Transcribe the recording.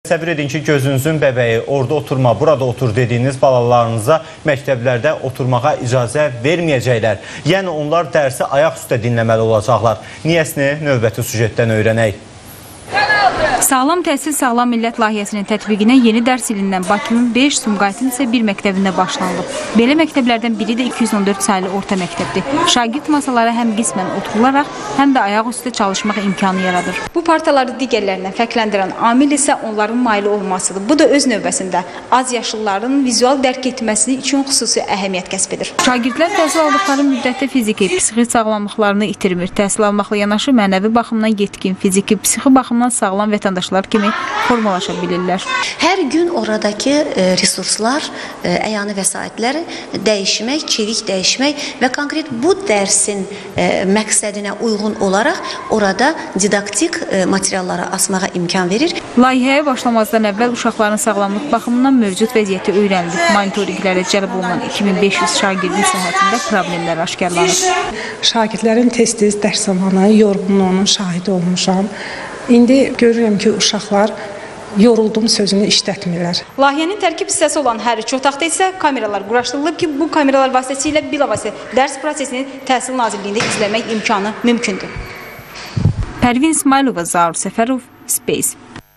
Təsəvvür edin ki, gözünüzün bəbəyi orada oturma, burada otur dediyiniz balalarınıza məktəblərdə oturmağa icazə verməyəcəklər. Yəni onlar dərsi ayaq üstə dinləməli olacaqlar. Niyəsini növbəti süjetdən öyrənək. Sağlam təhsil, sağlam millət layihəsinin tətbiqinə yeni dərs ilindən Bakının 5, Sumqayıtın isə 1 məktəbində başlanılıb. Belə məktəblərdən biri də 214 saylı orta məktəbdir. Şagird masalara həm qismən oturularaq, həm də ayaq üstə çalışmaq imkanı yaradır. Bu partaları digərlərindən fərqləndirən amil isə onların maili olmasıdır. Bu da öz növbəsində az yaşlıların vizual dərk etməsi üçün xüsusi əhəmiyyət kəsb edir. Şagirdlər təhsil aldıqları müddətdə fiziki, psixi sağlamlıqlarını itirmir. Təhsil almaqla yanaşı mənəvi baxımdan yetkin, fiziki, psixi baxımdan sağlam vətəndaşlar kimi formalaşa bilirlər. Hər gün oradakı resurslar, əyani vəsaitlər dəyişmək, çevik dəyişmək və konkret bu dərsin məqsədinə uyğun olaraq orada didaktik materialları asmağa imkan verir. Layihəyə başlamazdan əvvəl uşaqların sağlamlıq baxımından mövcud vəziyyəti öyrənilib. Monitorinqlərə cəlb olunan 2500 şagirdin səhhətində problemlər aşkarlanıb. Şagirdlərin tez-tez dərs zamanı yorğunluğunun şahidi olmuşam. İndi görürəm ki, uşaqlar yoruldum sözünü işlətmirlər. Layihənin tərkib hissəsi olan hər üç otaqda isə kameralar quraşdırılıb ki, bu kameralar vasitəsilə bilavasitə dərs prosesini Təhsil Nazirliyində izləmək imkanı mümkündür. Pərvin İsmailova, Zaur Səfərov, Space.